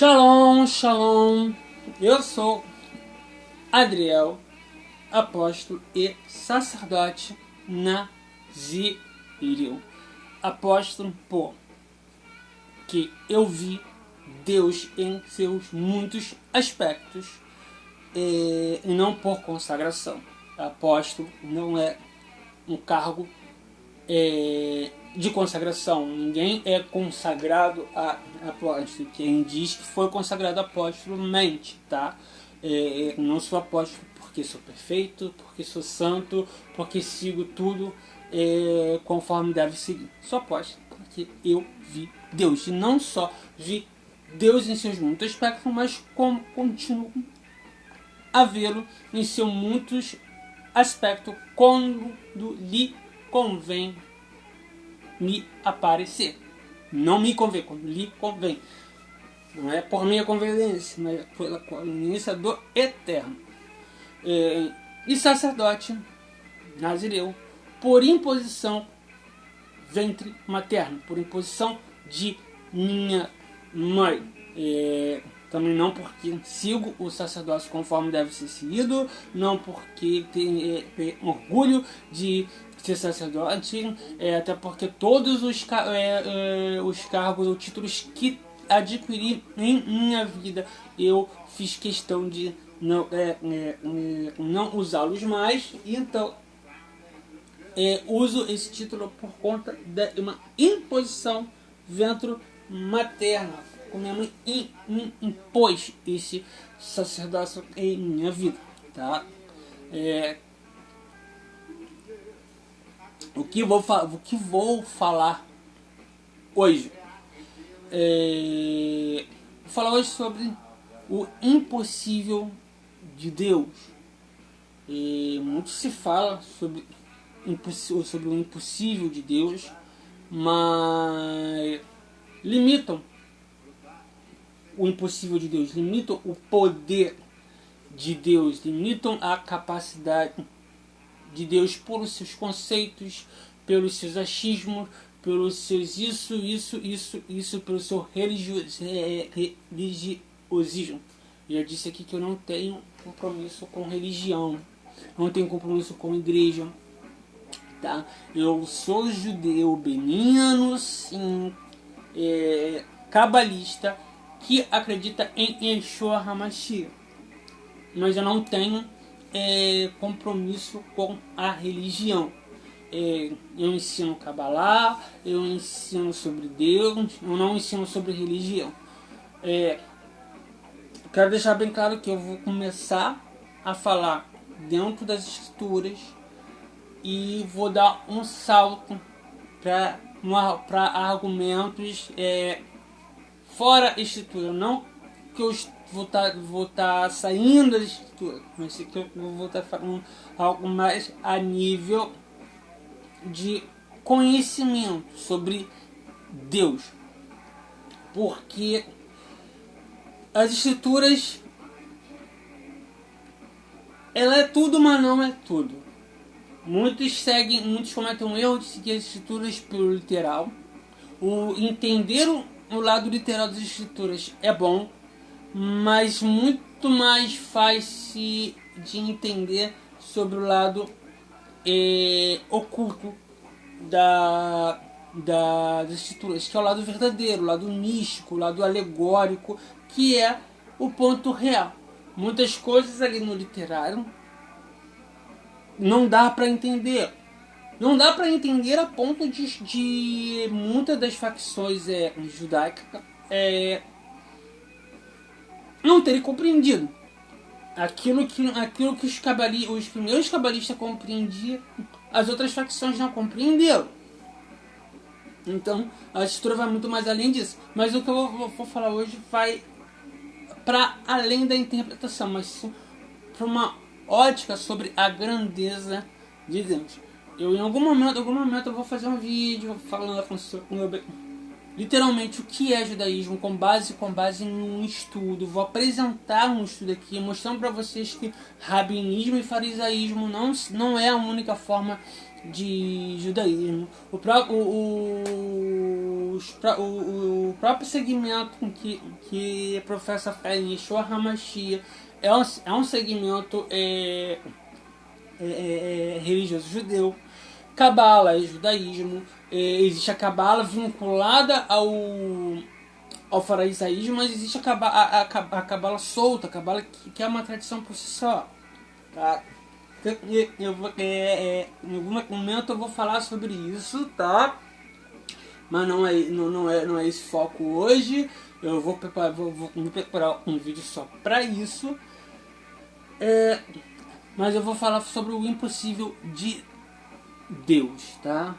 Shalom, shalom. Eu sou Adriel, apóstolo e sacerdote nazireu. Apóstolo porque eu vi Deus em seus muitos aspectos e não por consagração. Apóstolo não é um cargo de consagração. Ninguém é consagrado a apóstolo. Quem diz que foi consagrado a apóstolo mente, tá? Não sou apóstolo porque sou perfeito, porque sou santo, porque sigo tudo conforme deve seguir. Sou apóstolo porque eu vi Deus. E não só vi Deus em seus muitos aspectos, mas como continuo a vê-lo em seus muitos aspectos quando lhe convém me aparecer. Não me convém, quando lhe convém. Não é por minha conveniência, mas pela conveniência do Eterno. E sacerdote nazireu, por imposição ventre materno, por imposição de minha mãe. Também não porque sigo o sacerdócio conforme deve ser seguido, não porque tenho orgulho de ser sacerdote, até porque todos os cargos ou títulos que adquiri em minha vida eu fiz questão de não usá-los mais, e então uso esse título por conta de uma imposição ventro-materna. Minha mãe impôs esse sacerdócio em minha vida, tá? O que vou falar hoje? Vou falar hoje sobre o impossível de Deus. Muito se fala sobre o impossível de Deus, mas limitam o impossível de Deus, limitam o poder de Deus, limitam a capacidade de Deus pelos seus conceitos, pelos seus achismos, pelos seus isso, pelo seu religiosismo. Já disse aqui que eu não tenho compromisso com religião, eu não tenho compromisso com igreja, tá? Eu sou judeu benino, sim, cabalista, que acredita em Yeshua HaMashiach, mas eu não tenho compromisso com a religião. Eu ensino Kabbalah, eu ensino sobre Deus, eu não ensino sobre religião. Quero deixar bem claro que eu vou começar a falar dentro das escrituras e vou dar um salto para argumentos fora a escritura. Não que eu vou estar saindo das escrituras, mas que eu vou estar falando algo mais a nível de conhecimento sobre Deus. Porque as escrituras, ela é tudo, mas não é tudo. Muitos cometem um erro de seguir as escrituras pelo literal. Entender o lado literal das escrituras é bom, mas muito mais faz-se de entender sobre o lado oculto das escrituras, que é o lado verdadeiro, o lado místico, o lado alegórico, que é o ponto real. Muitas coisas ali no literário não dá para entender. Não dá para entender a ponto de muitas das facções judaicas não terem compreendido aquilo que os primeiros cabalistas compreendiam, as outras facções não compreenderam. Então a escritura vai muito mais além disso. Mas o que eu vou falar hoje vai para além da interpretação, mas para uma ótica sobre a grandeza de Deus. Em algum momento eu vou fazer um vídeo falando literalmente o que é judaísmo com base em um estudo. Vou apresentar um estudo aqui mostrando para vocês que rabinismo e farisaísmo não é a única forma de judaísmo, o próprio segmento que professa a fé em Yeshua HaMashiach é um segmento religioso judeu. Cabala é judaísmo. Existe a Cabala vinculada ao faraisaísmo, mas existe a Cabala solta, a Cabala que é uma tradição por si só. Tá? Em algum momento eu vou falar sobre isso, tá? Mas não é esse foco hoje. Eu vou me preparar um vídeo só pra isso. Mas eu vou falar sobre o impossível de Deus, tá?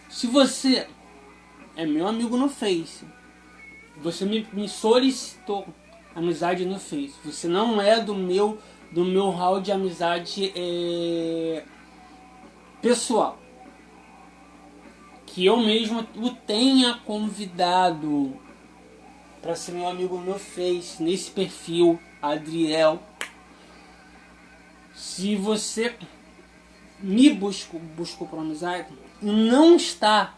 Se você é meu amigo no Face, você me solicitou amizade no Face, você não é do meu hall de amizade pessoal, que eu mesmo o tenha convidado para ser meu amigo no Face, nesse perfil, Adriel. Se você me buscou por amizade e não está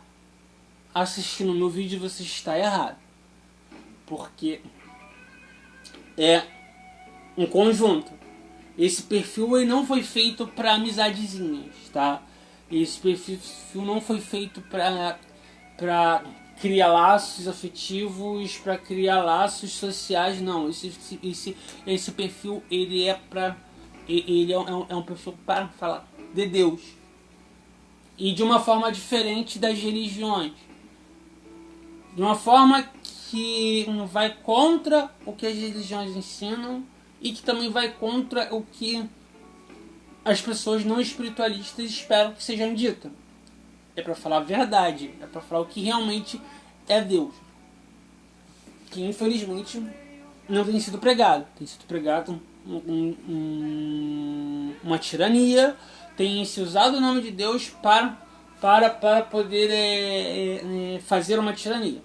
assistindo meu vídeo, você está errado. Porque é um conjunto. Esse perfil ele não foi feito para amizadezinhas, tá? Esse perfil não foi feito para criar laços afetivos, para criar laços sociais, não. Esse perfil ele é um perfil para falar de Deus. E de uma forma diferente das religiões. De uma forma que vai contra o que as religiões ensinam e que também vai contra o que as pessoas não espiritualistas esperam que sejam ditas. É para falar a verdade, é para falar o que realmente é Deus. Que infelizmente não tem sido pregado. Tem sido pregado uma tirania, tem se usado o nome de Deus para poder fazer uma tirania.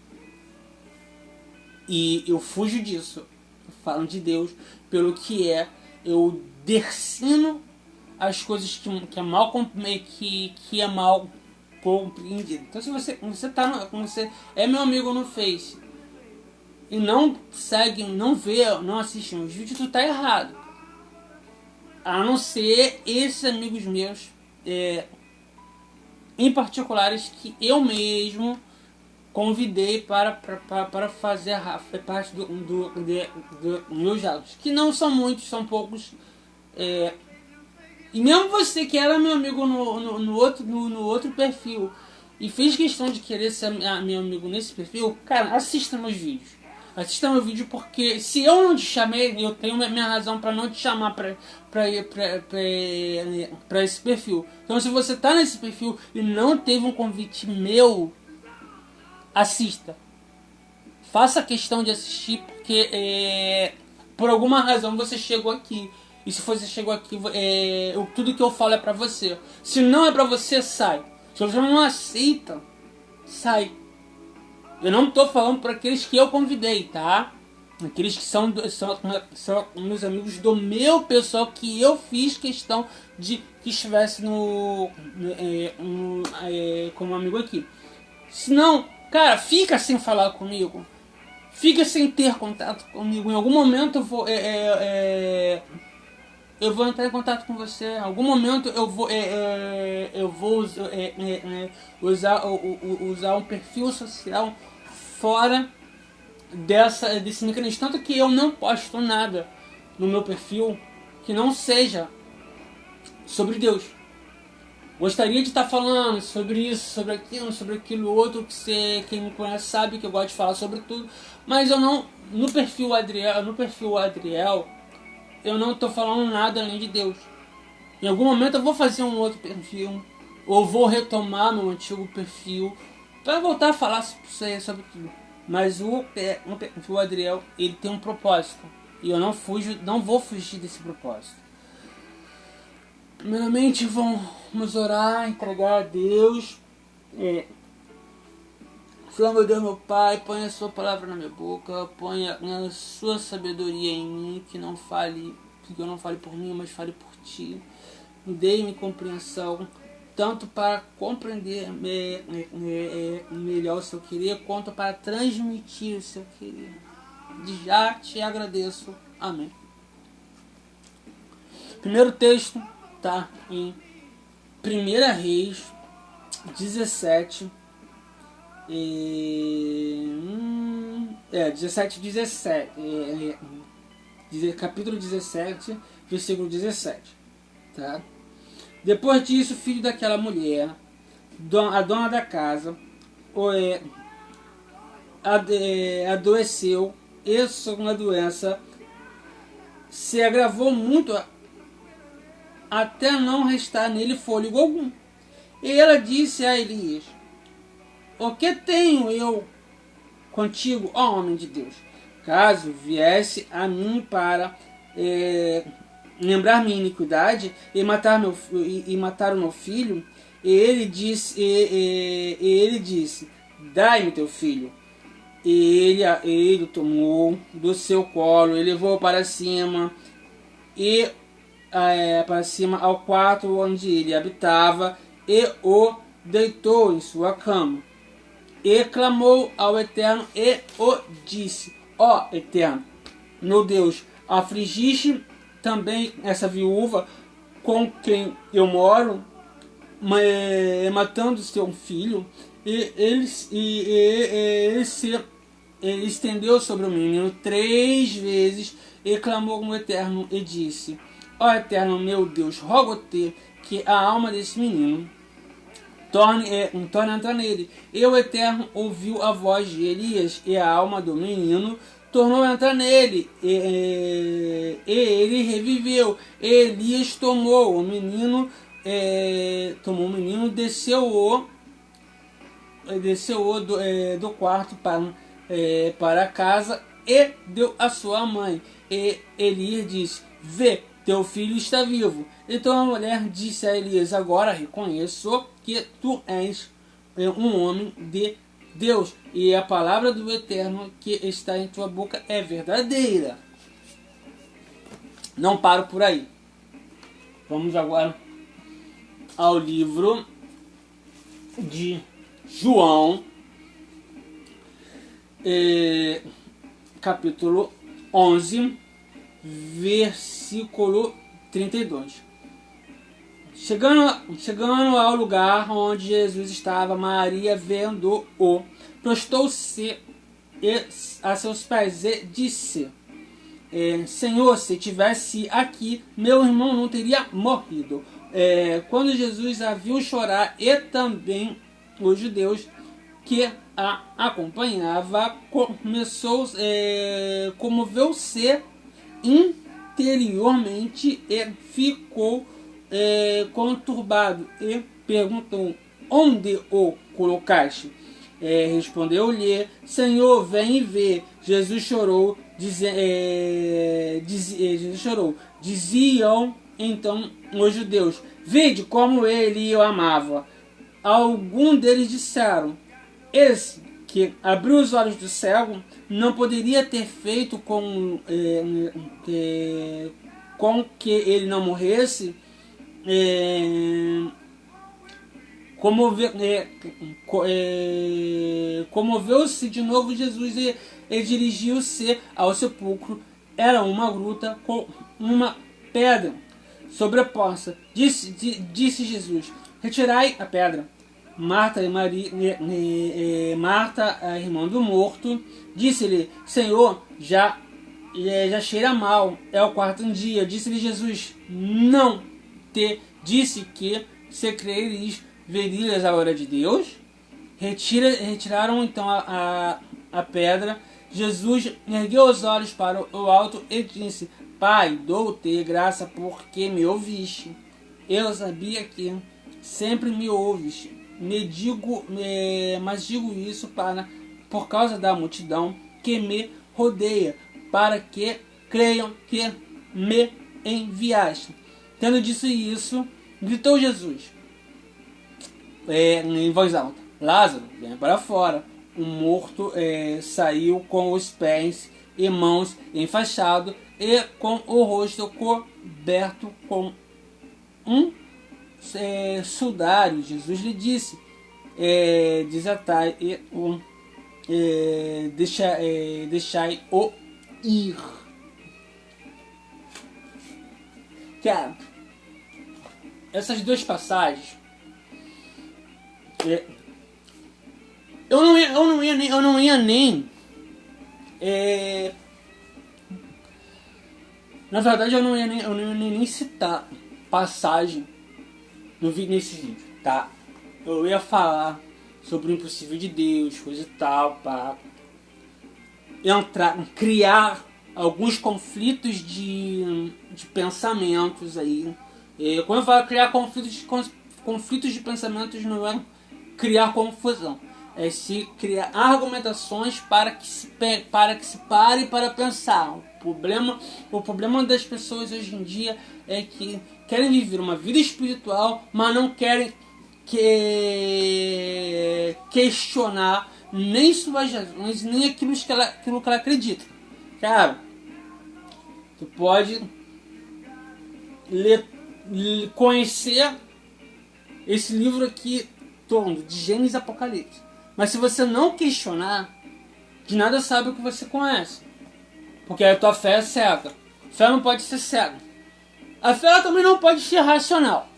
E eu fujo disso. Eu falo de Deus pelo que é. Eu dercino as coisas que é mal compreendido. Então se você é meu amigo no Face e não segue, não vê, não assiste meus vídeos, tu tá errado. A não ser esses amigos meus em particulares que eu mesmo convidei para fazer parte do meus jogos. Que não são muitos, são poucos. E mesmo você que era meu amigo no outro perfil e fez questão de querer ser meu amigo nesse perfil, cara, assista meus vídeos. Assista meu vídeo porque se eu não te chamei, eu tenho minha razão para não te chamar para esse perfil. Então se você tá nesse perfil e não teve um convite meu, assista. Faça questão de assistir porque por alguma razão você chegou aqui. E se você chegou aqui, tudo que eu falo é pra você. Se não é pra você, sai. Se você não aceita, sai. Eu não tô falando para aqueles que eu convidei, tá? Aqueles que são meus amigos do meu pessoal que eu fiz questão de que estivesse como amigo aqui. Se não, cara, fica sem falar comigo. Fica sem ter contato comigo. Em algum momento eu vou entrar em contato com você. Em algum momento eu vou usar um perfil social fora desse mecanismo. Tanto que eu não posto nada no meu perfil que não seja sobre Deus. Gostaria de estar falando sobre isso, sobre aquilo outro, quem me conhece sabe que eu gosto de falar sobre tudo, mas eu não, no perfil Adriel, eu não estou falando nada além de Deus. Em algum momento eu vou fazer um outro perfil, ou vou retomar meu antigo perfil, para voltar a falar sobre tudo. Mas o perfil Adriel, ele tem um propósito, e eu não vou fugir desse propósito. Primeiramente vamos orar, entregar a Deus. Senhor, meu Deus, meu Pai, põe a sua palavra na minha boca, põe a sua sabedoria em mim, que eu não fale por mim, mas fale por ti. dê-me compreensão, tanto para compreender melhor o seu querer, quanto para transmitir o seu querer. Já te agradeço. Amém. Primeiro texto está em 1 Reis 17, 17, capítulo 17, versículo 17. Tá? Depois disso, o filho daquela mulher, a dona da casa, adoeceu, e sua doença se agravou muito até não restar nele fôlego algum. E ela disse a Elias: o que tenho eu contigo, ó homem de Deus? Caso viesse a mim para lembrar minha iniquidade e matar o meu filho, e ele disse: dai-me teu filho. E ele o tomou do seu colo e levou para cima ao quarto onde ele habitava, e o deitou em sua cama. E clamou ao Eterno e o disse: ó Eterno, meu Deus, afligiste também essa viúva com quem eu moro, matando seu filho. E ele estendeu sobre o menino 3 vezes e clamou ao Eterno e disse: ó Eterno, meu Deus, rogo-te que a alma desse menino torne a entrar nele. E o Eterno ouviu a voz de Elias, e a alma do menino tornou a entrar nele, e ele reviveu. E Elias tomou o menino, desceu do quarto para a casa e deu a sua mãe. E Elias disse: vê, teu filho está vivo. Então a mulher disse a Elias: agora reconheço que tu és um homem de Deus, e a palavra do Eterno que está em tua boca é verdadeira. Não paro por aí. Vamos agora ao livro de João, capítulo 11, versículo 32. Chegando ao lugar onde Jesus estava, Maria, vendo-o, prostou-se a seus pés e disse: Senhor, se tivesse aqui, meu irmão não teria morrido. Quando Jesus a viu chorar, e também os judeus que a acompanhava, comoveu-se interiormente e ficou conturbado e perguntou: onde o colocaste? Respondeu-lhe: Senhor, vem e vê. Jesus chorou. Diziam então os judeus: vede como ele o amava. Alguns deles disseram: esse que abriu os olhos do cego não poderia ter feito com que ele não morresse? Comoveu-se de novo Jesus e dirigiu-se ao sepulcro. Era uma gruta com uma pedra sobreposta. Disse Jesus: retirai a pedra. Marta, a irmã do morto, disse-lhe: Senhor, já cheira mal, é o 4º dia. Disse-lhe Jesus: não te disse que, se creres, verias a hora de Deus? Retiraram então a pedra. Jesus ergueu os olhos para o alto e disse: Pai, dou-te graça porque me ouviste. Eu sabia que sempre me ouves. Mas digo isso por causa da multidão que me rodeia, para que creiam que me enviaste. Tendo dito isso, gritou Jesus em voz alta: Lázaro, vem para fora. O morto saiu com os pés e mãos enfaixados e com o rosto coberto com um sudário. Jesus lhe disse, desatai deixai-o ir. Cara, essas duas passagens, eu não ia nem na verdade eu não ia nem citar passagem nesse vídeo, tá? Eu ia falar sobre o impossível de Deus, coisa e tal, para criar alguns conflitos de pensamentos aí. Quando eu falo criar conflitos de pensamentos, não é criar confusão, é se criar argumentações para que se pare para pensar. O problema das pessoas hoje em dia é que querem viver uma vida espiritual, mas não querem questionar nem suas razões, nem aquilo que ela acredita. Cara, tu pode conhecer esse livro aqui todo, de Gênesis e Apocalipse, mas se você não questionar, de nada sabe o que você conhece, porque a tua fé é cega. Fé não pode ser cega. A fé ela também não pode ser racional.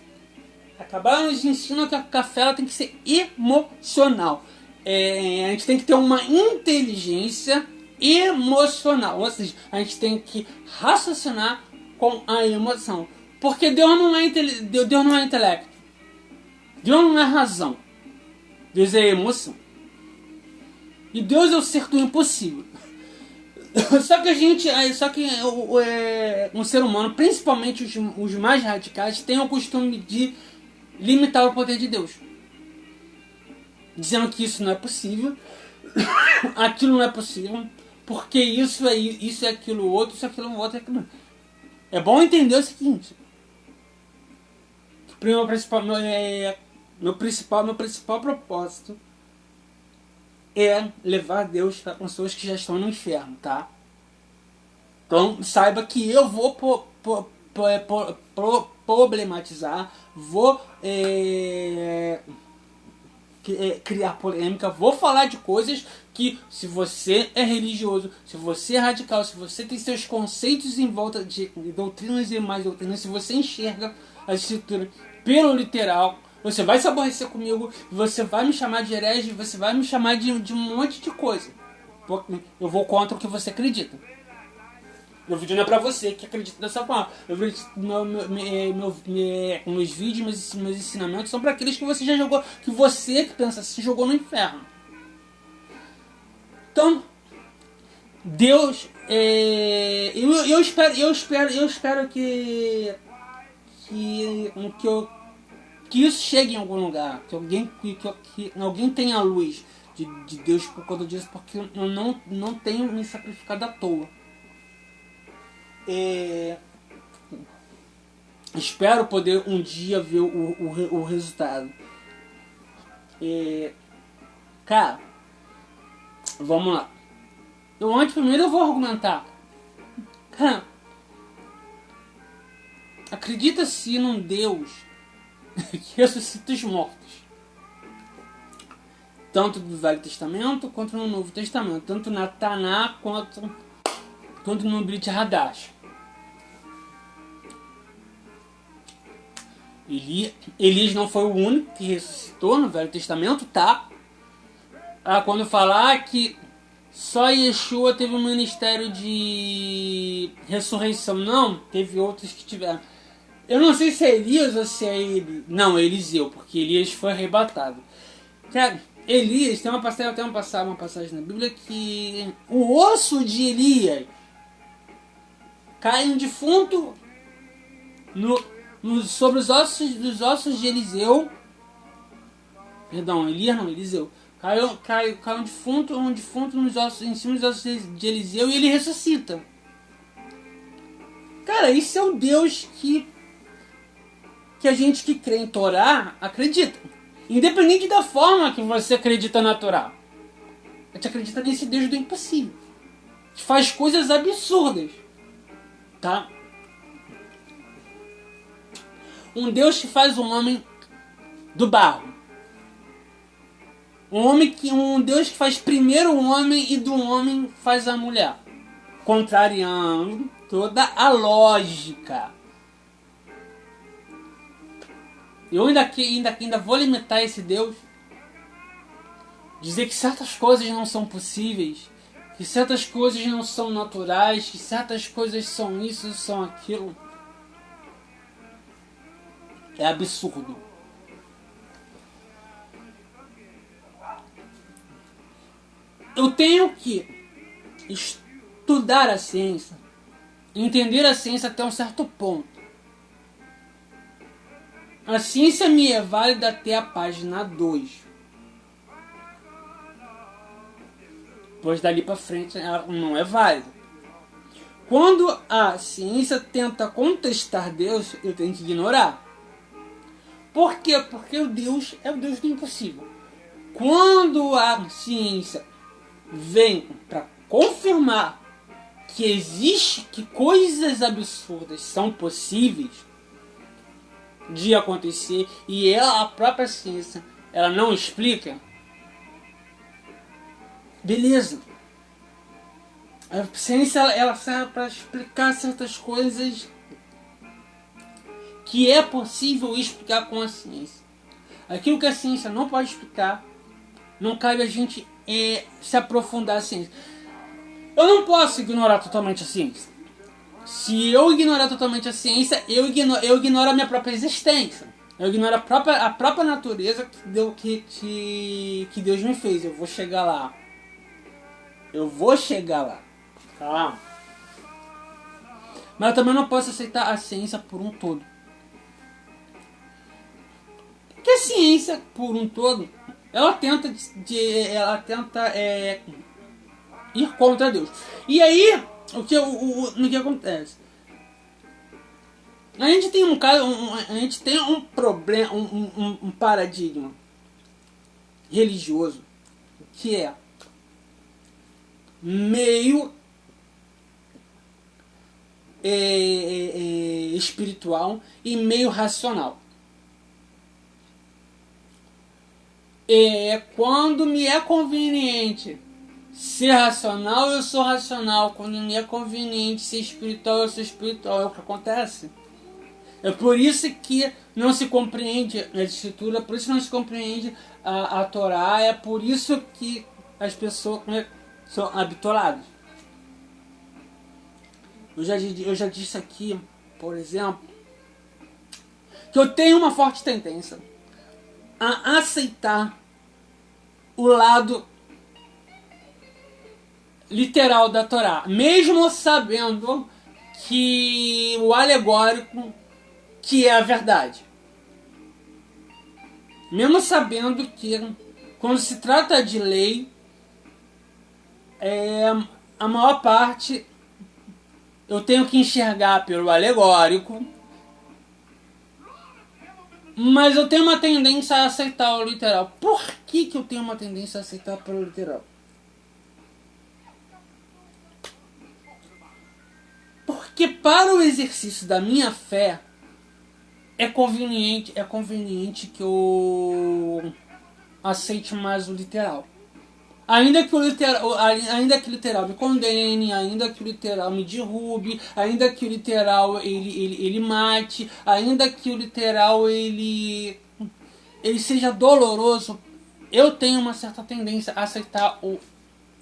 Acabaram nos ensinam que a fé ela tem que ser emocional. A gente tem que ter uma inteligência emocional, ou seja, a gente tem que raciocinar com a emoção, porque Deus não é intelecto, Deus não é razão, Deus é emoção, e Deus é o ser do impossível. Só que um ser humano, principalmente os mais radicais, tem o costume de limitar o poder de Deus, dizendo que isso não é possível, aquilo não é possível, porque isso é aquilo outro, isso é aquilo outro, é aquilo. É bom entender o seguinte: meu principal propósito é levar Deus para pessoas que já estão no inferno, tá? Então saiba que eu vou problematizar, vou criar polêmica, vou falar de coisas que, se você é religioso, se você é radical, se você tem seus conceitos em volta de doutrinas e mais doutrinas, se você enxerga a escritura pelo literal, você vai se aborrecer comigo, você vai me chamar de herege, você vai me chamar de um monte de coisa. Eu vou contra o que você acredita. Meu vídeo não é pra você que acredita dessa forma. Meus vídeos, meus ensinamentos são para aqueles que você já jogou, que você que pensa se jogou no inferno. Então, Deus, eu espero que isso chegue em algum lugar, que alguém tenha a luz de Deus por conta disso, porque eu não tenho me sacrificado à toa. Espero poder um dia ver o resultado. Cara, vamos lá. Primeiro eu vou argumentar. Cara, acredita-se num Deus que ressuscita os mortos, tanto do Velho Testamento quanto no Novo Testamento, tanto na Taná quanto no Brit Hadash. Elias não foi o único que ressuscitou no Velho Testamento, tá? Quando falar que só Yeshua teve um ministério de ressurreição, não, teve outros que tiveram. Eu não sei se é Elias ou se é ele. Não, é Eliseu, porque Elias foi arrebatado. Cara, Elias, tem uma passagem na Bíblia que o osso de Elias cai um defunto sobre os ossos de Eliseu. Perdão, Elias não, Eliseu. Cai um defunto nos ossos, em cima dos ossos de Eliseu, e ele ressuscita. Cara, isso é o Deus que a gente que crê em Torá acredita. Independente da forma que você acredita na Torá. A gente acredita nesse Deus do impossível, que faz coisas absurdas, tá? um Deus que faz um homem do barro. Um Deus que faz primeiro o homem e do homem faz a mulher. Contrariando toda a lógica. Eu ainda vou limitar esse Deus. Dizer que certas coisas não são possíveis. Que certas coisas não são naturais. Que certas coisas são isso, são aquilo. É absurdo. Eu tenho que estudar a ciência, entender a ciência até um certo ponto. A ciência me é válida até a página 2. Pois dali para frente ela não é válida. Quando a ciência tenta contestar Deus, eu tenho que ignorar. Por quê? Porque o Deus é o Deus do impossível. Quando a ciência vem para confirmar que coisas absurdas são possíveis de acontecer e a própria ciência ela não explica, beleza. A ciência ela serve para explicar certas coisas que é possível explicar com a ciência. Aquilo que a ciência não pode explicar, não cabe a gente se aprofundar a ciência. Eu não posso ignorar totalmente a ciência. Se eu ignorar totalmente a ciência, eu ignoro a minha própria existência. Eu ignoro a própria natureza que Deus me fez. Eu vou chegar lá. Tá? Mas eu também não posso aceitar a ciência por um todo. Porque a ciência por um todo, ela tenta ir contra Deus. E aí, o que acontece? A gente tem um problema, um paradigma religioso que é meio espiritual e meio racional. Quando me é conveniente ser racional, eu sou racional. Quando me é conveniente ser espiritual, eu sou espiritual. É o que acontece. É por isso que não se compreende a escritura, por isso que não se compreende a Torá, é por isso que as pessoas são habitoladas. Eu já disse aqui, por exemplo, que eu tenho uma forte tendência a aceitar o lado literal da Torá, mesmo sabendo que o alegórico que é a verdade. Mesmo sabendo que quando se trata de lei, a maior parte eu tenho que enxergar pelo alegórico, mas eu tenho uma tendência a aceitar o literal. Por que eu tenho uma tendência a aceitar pelo literal? Porque para o exercício da minha fé é conveniente que eu aceite mais o literal. Ainda que o literal me condene, ainda que o literal me derrube, ainda que o literal ele mate, ainda que o literal ele seja doloroso, eu tenho uma certa tendência a aceitar o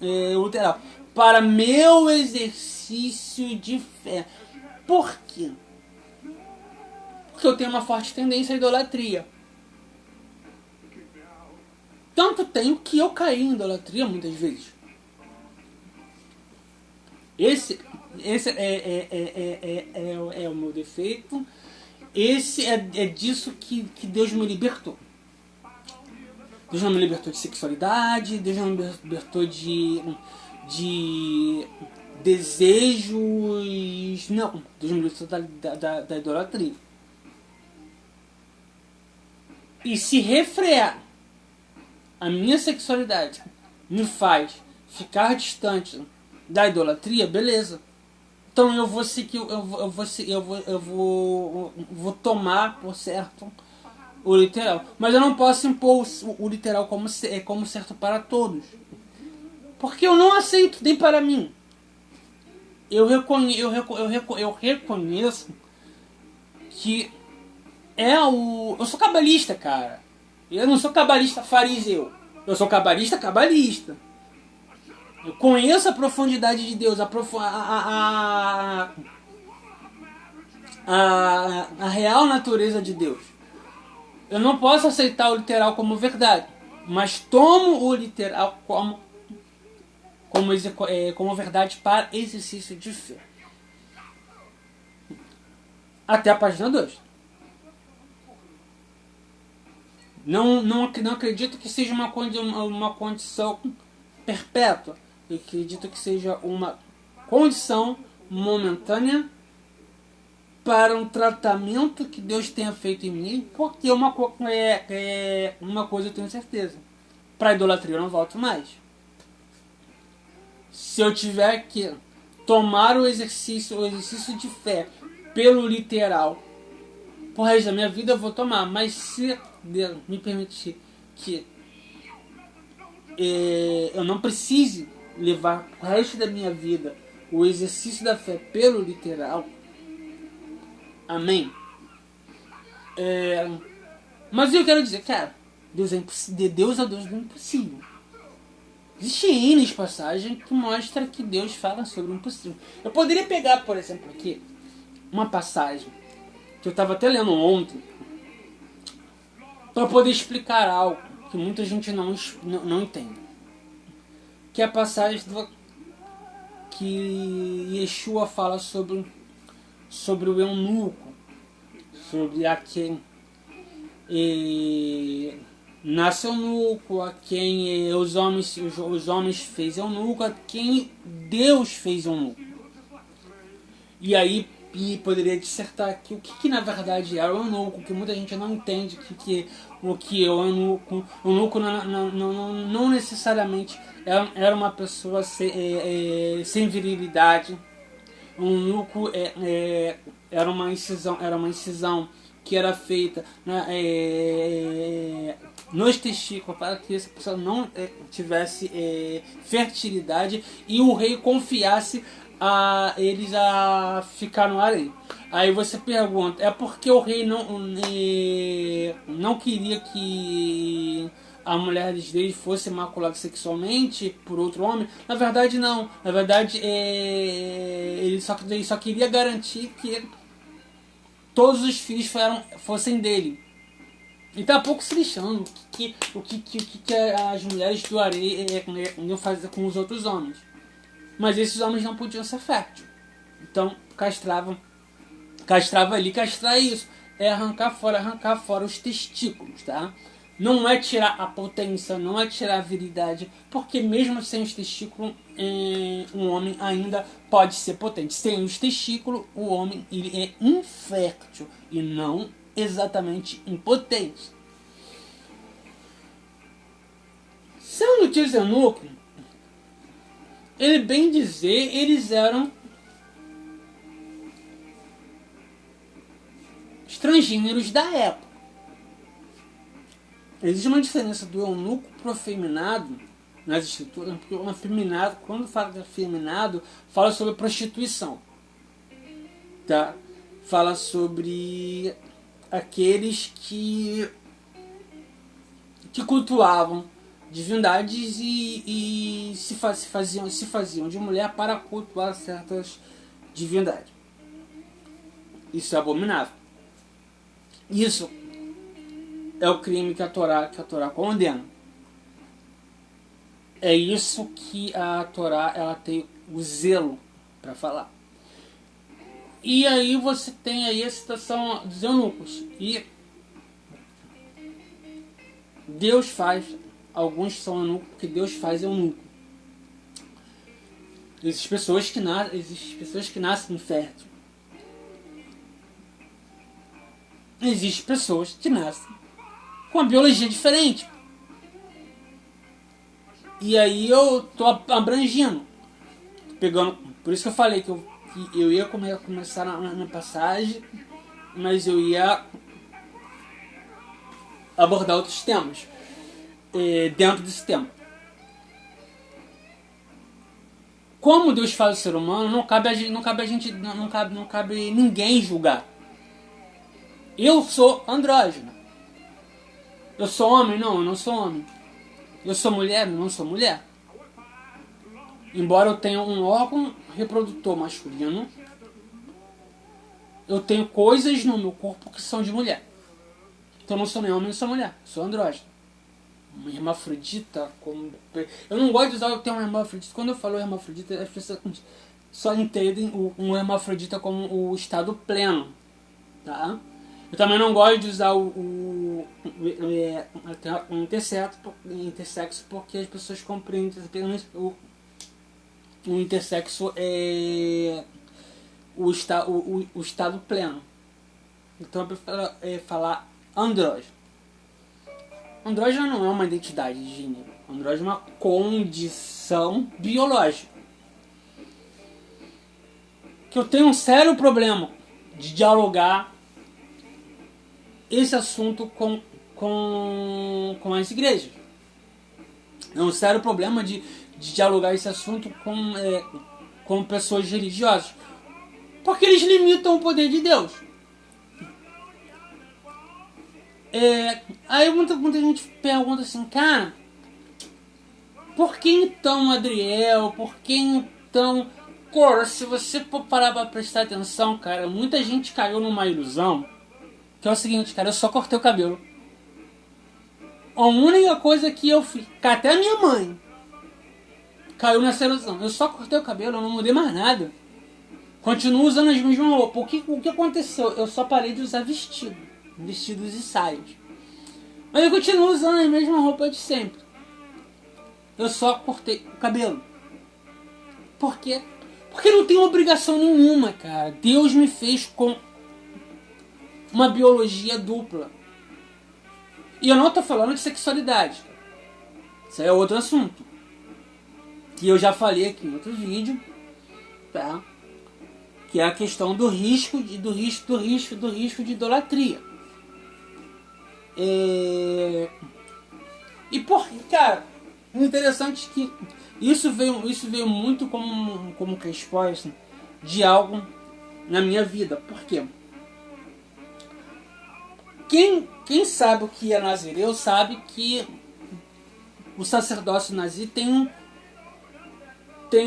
literal para meu exercício de fé. Por quê? Porque eu tenho uma forte tendência à idolatria. Tanto tenho que eu caí em idolatria muitas vezes. Esse é o meu defeito. Esse é disso que Deus me libertou. Deus não me libertou de sexualidade. Deus não me libertou de desejos. Não. Deus me libertou da idolatria. E se refrear a minha sexualidade me faz ficar distante da idolatria, beleza. Então eu vou seguir, vou tomar por certo o literal. Mas eu não posso impor o literal como certo para todos. Porque eu não aceito nem para mim. Eu reconheço que eu sou cabalista, cara. Eu não sou cabalista fariseu. Eu sou cabalista. Eu conheço a profundidade de Deus, a real natureza de Deus. Eu não posso aceitar o literal como verdade, mas tomo o literal como verdade para exercício de fé. Até a página 2. Não acredito que seja uma condição perpétua. Eu acredito que seja uma condição momentânea para um tratamento que Deus tenha feito em mim, porque uma coisa eu tenho certeza. Para a idolatria eu não volto mais. Se eu tiver que tomar o exercício de fé pelo literal, por resto da minha vida eu vou tomar. Mas se Deus me permitir que eu não precise levar o resto da minha vida o exercício da fé pelo literal, amém? Mas eu quero dizer, cara, Deus é o Deus do impossível. Existe N passagem que mostra que Deus fala sobre o impossível. Eu poderia pegar, por exemplo, aqui uma passagem que eu estava até lendo ontem para poder explicar algo que muita gente não entende. Que é a passagem que Yeshua fala sobre o eunuco, sobre a quem nasce eunuco, a quem os homens fez eunuco, a quem Deus fez eunuco. E aí poderia dissertar aqui o que na verdade é o eunuco, que muita gente não entende o que é o eunuco. O eunuco não necessariamente era uma pessoa sem virilidade. O eunuco era uma incisão que era feita nos testículos para que essa pessoa não tivesse fertilidade e o rei confiasse a eles a ficar no harém. Aí você pergunta, é porque o rei não queria que a mulher dele fosse imaculada sexualmente por outro homem? Na verdade não. Na verdade ele só queria garantir que todos os filhos fossem dele. E tá pouco se lixando o que as mulheres do harém iam fazer com os outros homens. Mas esses homens não podiam ser férteis. Então castrava ali, castrar isso é arrancar fora os testículos, tá? Não é tirar a potência, não é tirar a virilidade, porque mesmo sem os testículos, um homem ainda pode ser potente. Sem os testículos, o homem ele é infértil e não exatamente impotente. Sendo que os eunucos, ele bem dizer, eles eram transgêneros da época. Existe uma diferença do eunuco pro afeminado nas escrituras, porque o afeminado, quando fala de afeminado, fala sobre prostituição, tá? Fala sobre aqueles que cultuavam divindades e se faziam de mulher para cultuar certas divindades. Isso é abominável. Isso é o crime que a Torá condena. É isso que a Torá ela tem o zelo para falar. E aí você tem aí a citação dos eunucos. E Deus faz, alguns são eunucos porque Deus faz eunuco. Existem pessoas que nascem inférteis. Existem pessoas que nascem com uma biologia diferente. E aí eu tô abrangindo, pegando, por isso que eu falei que eu que eu ia começar na passagem, mas eu ia abordar outros temas dentro desse tema. Como Deus faz o ser humano, não cabe ninguém julgar. Eu sou andrógeno. Eu sou homem? Não, eu não sou homem. Eu sou mulher? Não sou mulher. Embora eu tenha um órgão reprodutor masculino, eu tenho coisas no meu corpo que são de mulher. Então eu não sou nem homem, nem sou mulher. Eu sou andrógeno. Uma hermafrodita, como... Eu não gosto de usar o termo hermafrodita. Quando eu falo hermafrodita, as pessoas só entendem um hermafrodita como o estado pleno. Tá? Eu também não gosto de usar o intersexo, porque as pessoas compreendem o intersexo é o estado pleno. Então eu prefiro falar andrógeno. Andrógeno não é uma identidade de gênero. Andrógeno é uma condição biológica. Que eu tenho um sério problema de dialogar esse assunto com as igrejas. É um sério problema de dialogar esse assunto com pessoas religiosas. Porque eles limitam o poder de Deus. Aí muita gente pergunta assim, cara, por que então, Adriel? Por que então... Cara, se você for parar pra prestar atenção, cara, muita gente caiu numa ilusão, que é o seguinte, cara, eu só cortei o cabelo. A única coisa que eu fiz, até a minha mãe caiu nessa ilusão. Eu só cortei o cabelo, eu não mudei mais nada. Continuo usando as mesmas roupas. O que aconteceu? Eu só parei de usar vestidos e saias. Mas eu continuo usando as mesmas roupas de sempre. Eu só cortei o cabelo. Por quê? Porque não tem obrigação nenhuma, cara. Deus me fez com uma biologia dupla. E eu não tô falando de sexualidade. Isso aí é outro assunto. Que eu já falei aqui em outro vídeo. Tá? Que é a questão do risco de idolatria. E cara, o interessante é que isso veio muito como resposta de algo na minha vida. Por quê? Quem sabe o que é nazireu sabe que o sacerdócio nazi tem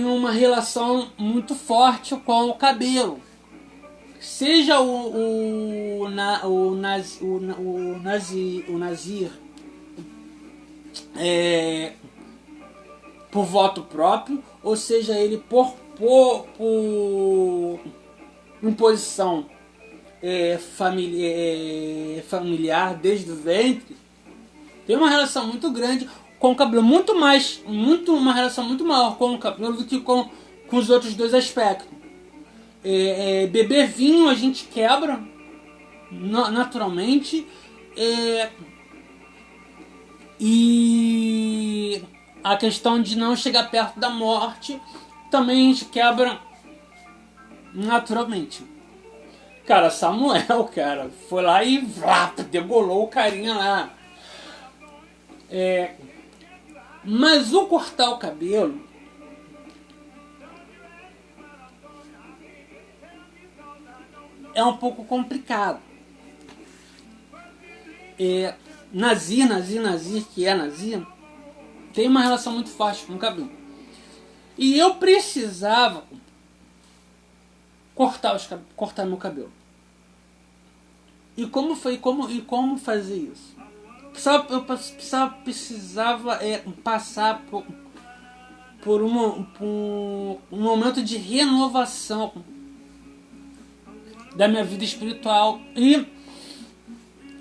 uma relação muito forte com o cabelo. Seja o nazir por voto próprio, ou seja ele por imposição familiar desde o ventre, tem uma relação muito grande com o cabelo, uma relação muito maior com o cabelo do que com os outros dois aspectos. Beber vinho a gente quebra naturalmente, e a questão de não chegar perto da morte também a gente quebra naturalmente. Cara, Samuel, cara, foi lá e degolou o carinha lá. Mas o cortar o cabelo é um pouco complicado. Nazir, que é nazir, tem uma relação muito forte com o cabelo. E eu precisava cortar meu cabelo. E como fazer isso? Precisava passar por um momento de renovação da minha vida espiritual, e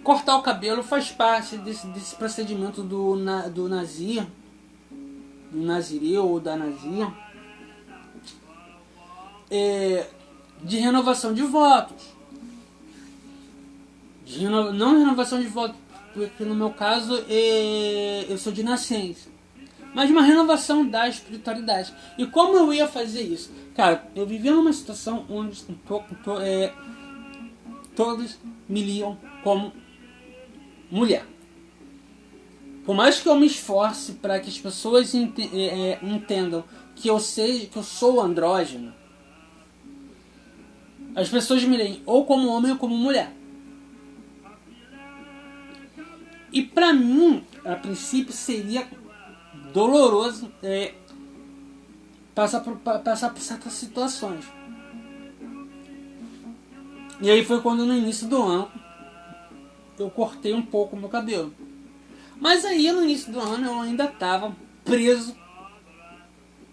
cortar o cabelo faz parte desse procedimento do nazir, do nazireu ou da nazir, de renovação de votos, não renovação de votos, porque no meu caso eu sou de nascença, mas uma renovação da espiritualidade. E como eu ia fazer isso? Cara, eu vivia numa situação onde todos me liam como mulher. Por mais que eu me esforce para que as pessoas entendam que eu sou andrógeno, as pessoas me leem ou como homem ou como mulher. E pra mim, a princípio, seria doloroso passar por certas situações. E aí foi quando no início do ano eu cortei um pouco o meu cabelo. Mas aí no início do ano eu ainda estava preso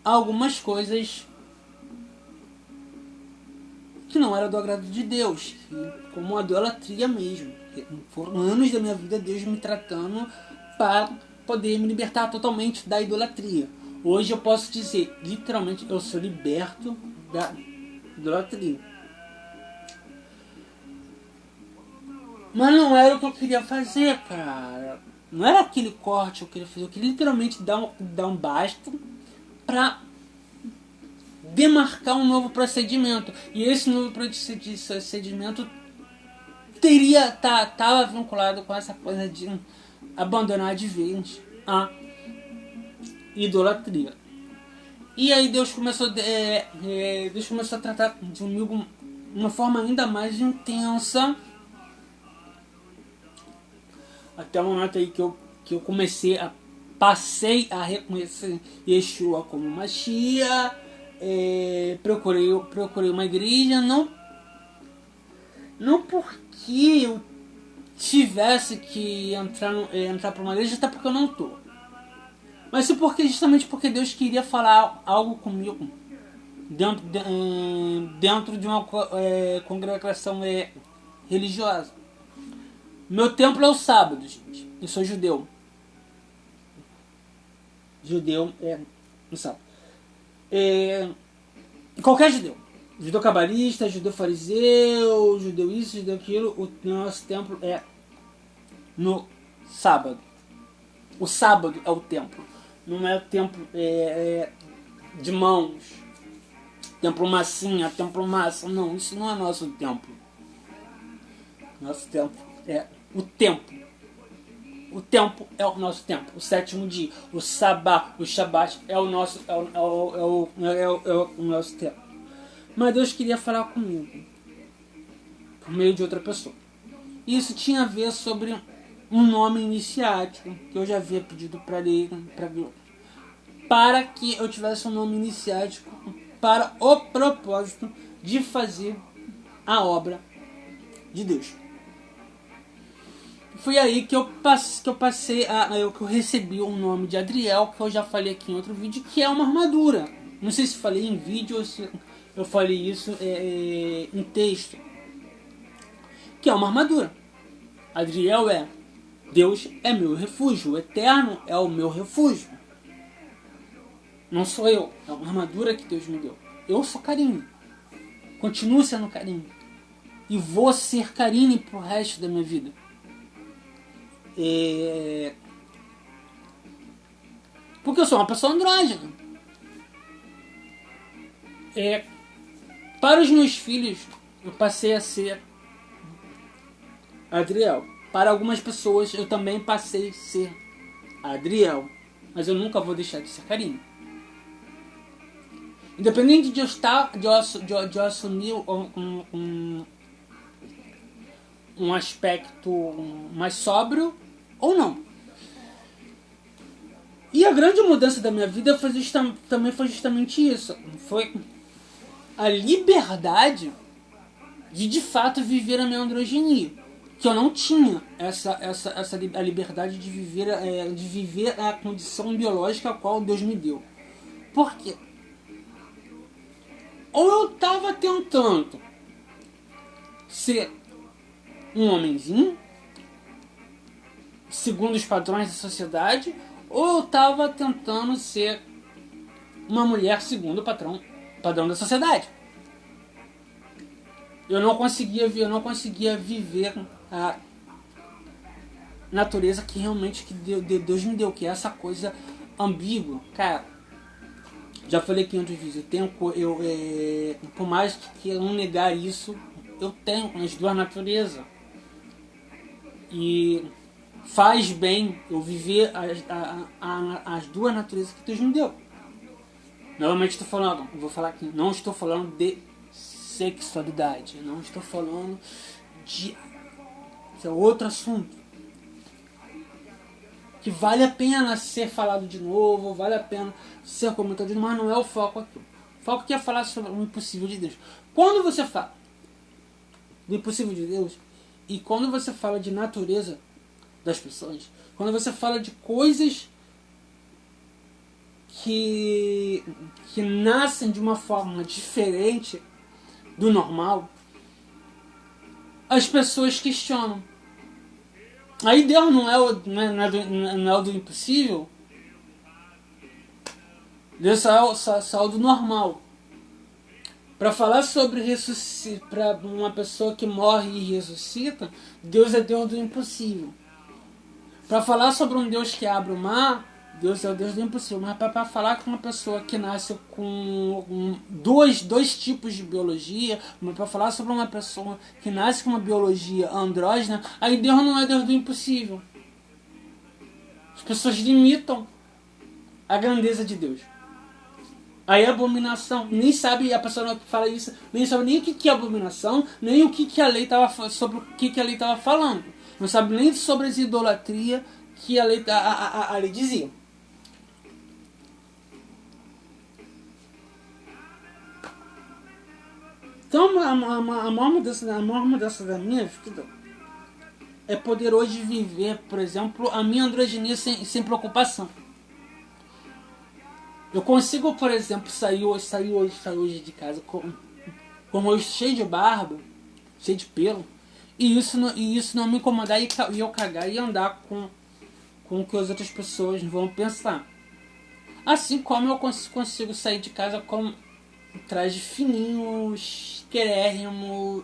a algumas coisas que não era do agrado de Deus, como a idolatria mesmo. Foram anos da minha vida Deus me tratando para poder me libertar totalmente da idolatria. Hoje eu posso dizer, literalmente, eu sou liberto da idolatria. Mas não era o que eu queria fazer, cara. Não era aquele corte que eu queria fazer. Eu queria literalmente dar um basta para demarcar um novo procedimento. E esse novo procedimento estava vinculado com essa coisa de abandonar de vez a idolatria. E aí Deus começou a tratar comigo de uma forma ainda mais intensa, até o momento aí que eu passei a reconhecer Yeshua como Mashiach. Procurei uma igreja, não porque eu tivesse que entrar para uma igreja, até porque eu não tô, mas sim justamente porque Deus queria falar algo comigo dentro de uma congregação religiosa. Meu templo é o sábado, gente. Eu sou judeu. Judeu é no sábado. Qualquer judeu. Judeu cabalista, judeu fariseu, judeu isso, judeu aquilo. O nosso templo é no sábado. O sábado é o templo. Não é o templo de mãos. Templo massinha, templo massa. Não, isso não é nosso templo. Nosso templo é o templo. O templo é o nosso templo. O sétimo dia, o sabá, o shabat é o nosso nosso templo. Mas Deus queria falar comigo por meio de outra pessoa. Isso tinha a ver sobre um nome iniciático que eu já havia pedido para que eu tivesse um nome iniciático para o propósito de fazer a obra de Deus. Foi aí que eu recebi o nome de Adriel, que eu já falei aqui em outro vídeo, que é uma armadura. Não sei se falei em vídeo ou se eu falei isso em texto. Que é uma armadura. Adriel é Deus é meu refúgio, o eterno é o meu refúgio. Não sou eu, é uma armadura que Deus me deu. Eu sou Karine. Continuo sendo Karine. E vou ser Karine pro resto da minha vida. Porque eu sou uma pessoa andrógena. Para os meus filhos, eu passei a ser Adriel. Para algumas pessoas, eu também passei a ser Adriel. Mas eu nunca vou deixar de ser Karine. Independente de eu assumir um aspecto mais sóbrio ou não. E a grande mudança da minha vida também foi justamente isso. Foi a liberdade de fato viver a minha androginia. Que eu não tinha a liberdade de viver a condição biológica a qual Deus me deu. Por quê? Ou eu estava tentando ser um homenzinho, segundo os padrões da sociedade, ou eu estava tentando ser uma mulher segundo o padrão da sociedade. Eu não conseguia viver a natureza que realmente Deus me deu, que é essa coisa ambíguo, cara. Já falei aqui antes vezes, por mais que eu não negar isso, eu tenho as duas naturezas. E faz bem eu viver as duas naturezas que Deus me deu. Novamente estou falando, vou falar aqui, não estou falando de sexualidade, não estou falando de... Isso é outro assunto. Que vale a pena ser falado de novo, vale a pena ser comentado, mas não é o foco aqui. O foco aqui é falar sobre o impossível de Deus. Quando você fala do impossível de Deus, e quando você fala de natureza das pessoas, quando você fala de coisas que nascem de uma forma diferente do normal, as pessoas questionam. Aí Deus não é o do impossível. Deus só é o do normal. Para falar sobre para uma pessoa que morre e ressuscita, Deus é Deus do impossível. Para falar sobre um Deus que abre o mar, Deus é o Deus do impossível. Mas para falar com uma pessoa que nasce com dois tipos de biologia, para falar sobre uma pessoa que nasce com uma biologia andrógena, aí Deus não é Deus do impossível. As pessoas limitam a grandeza de Deus. Aí é abominação. Nem sabe, a pessoa que fala isso, nem sabe nem o que é abominação, nem o que a lei estava sobre o que a lei estava falando. Não sabe nem sobre as idolatrias que a lei dizia. Então a maior mudança da minha vida é poder hoje viver, por exemplo, a minha androginia sem preocupação. Eu consigo, por exemplo, sair hoje de casa com o rosto cheio de barba, cheio de pelo, e isso não me incomodar e eu cagar e andar com o que as outras pessoas vão pensar. Assim como eu consigo sair de casa com traje fininho, esquerérrimo,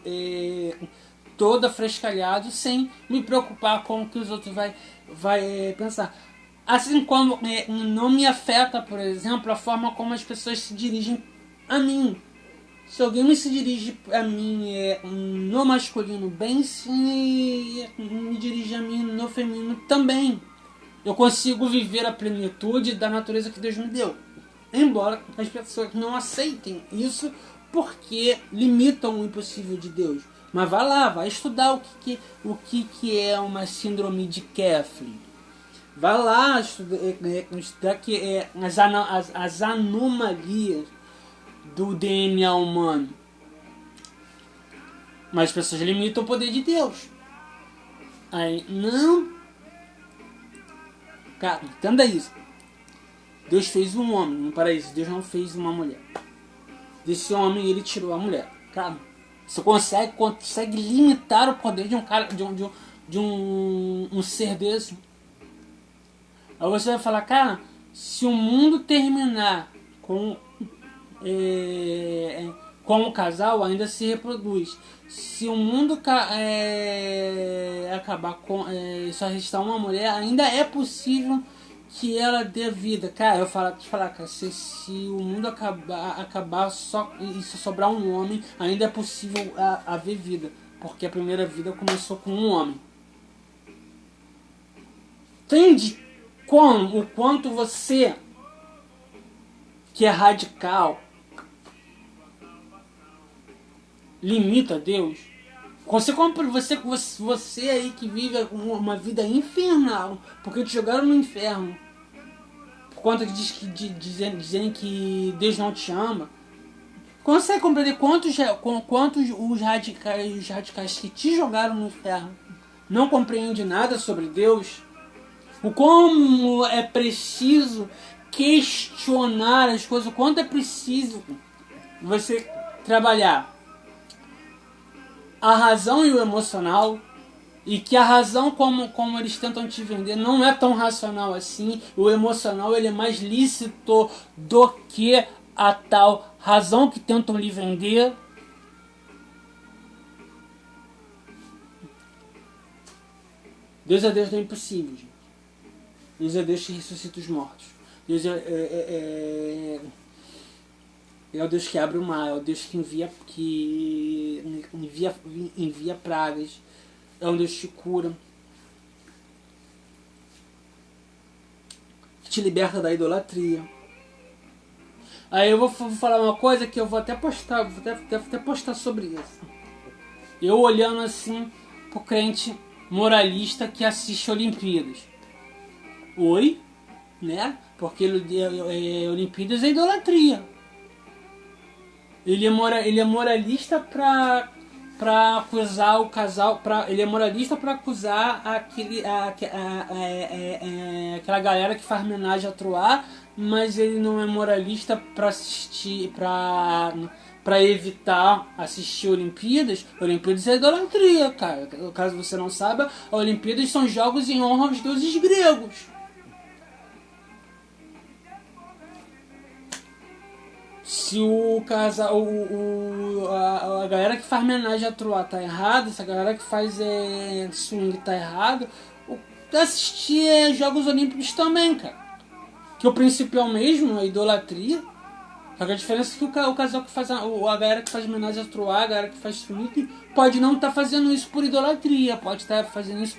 todo afrescalhado, sem me preocupar com o que os outros vai pensar. Assim como não me afeta, por exemplo, a forma como as pessoas se dirigem a mim. Se alguém se dirige a mim no masculino bem, se me dirige a mim no feminino também. Eu consigo viver a plenitude da natureza que Deus me deu. Embora as pessoas não aceitem isso porque limitam o impossível de Deus. Mas vai estudar o que é uma síndrome de Kefli. Vai lá estudar as anomalias do DNA humano. Mas as pessoas limitam o poder de Deus. Aí, não. Cara, entenda isso. Deus fez um homem no paraíso. Deus não fez uma mulher. Desse homem ele tirou a mulher. Cara, você consegue limitar o poder de um cara, de um ser desse? Aí você vai falar, cara, se o mundo terminar com o casal, ainda se reproduz. Se o mundo acabar com só restar uma mulher, ainda é possível que ela dê vida. Cara, eu te falar, cara, se o mundo acabar só e só sobrar um homem, ainda é possível haver vida. Porque a primeira vida começou com um homem. Entende o quanto você, que é radical, limita Deus? Você aí que vive uma vida infernal, porque te jogaram no inferno, por conta de dizerem que Deus não te ama. Consegue compreender quantos os radicais que te jogaram no inferno não compreendem nada sobre Deus? O como é preciso questionar as coisas, o quanto é preciso você trabalhar a razão e o emocional, e que a razão, como eles tentam te vender, não é tão racional assim. O emocional ele é mais lícito do que a tal razão que tentam lhe vender. Deus é Deus do impossível, gente. Deus é Deus que ressuscita os mortos. Deus é o Deus que abre o mar, é o Deus que envia pragas, é um Deus que cura, que te liberta da idolatria. Aí eu vou falar uma coisa que eu vou até postar, até postar sobre isso. Eu olhando assim pro crente moralista que assiste Olimpíadas. Oi? Né? Porque Olimpíadas é idolatria. Ele é moralista pra acusar o casal, ele é moralista pra acusar aquela galera que faz homenagem a Troar, mas ele não é moralista pra assistir, pra evitar assistir Olimpíadas. Olimpíadas é idolatria, cara. Caso você não saiba, Olimpíadas são jogos em honra aos deuses gregos. Se o casal, a galera que faz homenagem a Troar tá errado, se a galera que faz swing tá errado, assistir Jogos Olímpicos também, cara. Que o princípio é o mesmo, a idolatria. Só que a diferença é que o casal que faz, a galera que faz homenagem a Troar, a galera que faz swing, pode não estar fazendo isso por idolatria, pode estar fazendo isso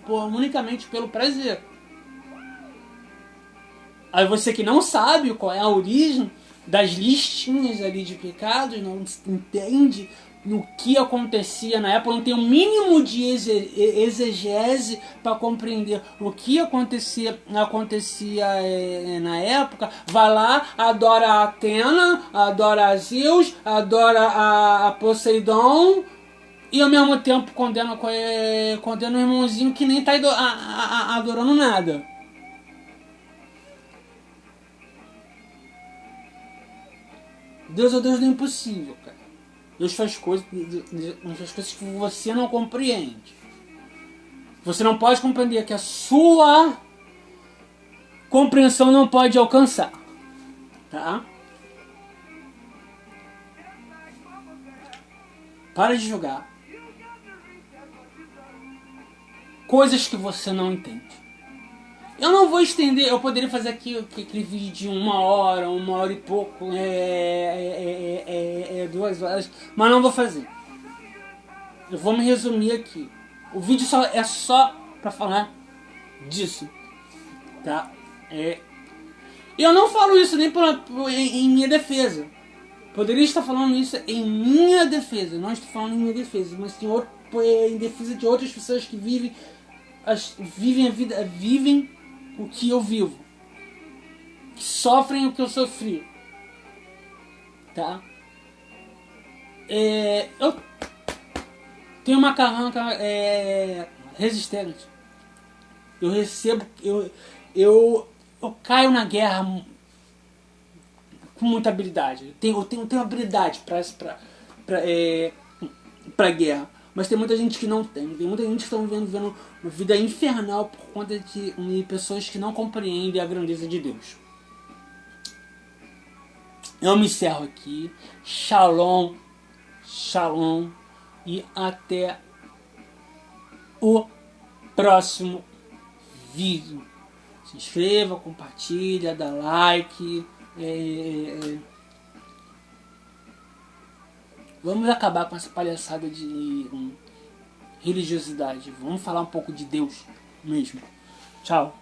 unicamente pelo prazer. Aí você que não sabe qual é a origem das listinhas ali de pecados, não entende o que acontecia na época, não tem o mínimo de exegese para compreender o que acontecia na época, vai lá, adora a Atena, adora a Zeus, adora a Poseidon, e ao mesmo tempo condena um irmãozinho que nem tá adorando nada. Deus é o Deus do impossível, cara. Deus faz coisas que você não compreende. Você não pode compreender, que a sua compreensão não pode alcançar. Tá? Para de julgar coisas que você não entende. Eu não vou estender, eu poderia fazer aqui aquele vídeo de 1 hora e pouco, 2 horas, mas não vou fazer. Eu vou me resumir aqui. O vídeo é só pra falar disso, tá? Eu não falo isso nem em minha defesa. Poderia estar falando isso em minha defesa, não estou falando em minha defesa, mas em defesa de outras pessoas que vivem o que eu vivo, que sofrem o que eu sofri, tá? Eu tenho uma carranca resistente. Eu caio na guerra com muita habilidade. Eu tenho habilidade pra guerra. Mas tem muita gente que não tem. Tem muita gente que está vivendo uma vida infernal por conta de pessoas que não compreendem a grandeza de Deus. Eu me encerro aqui. Shalom, shalom. E até o próximo vídeo. Se inscreva, compartilha, dá like. Vamos acabar com essa palhaçada de religiosidade. Vamos falar um pouco de Deus mesmo. Tchau.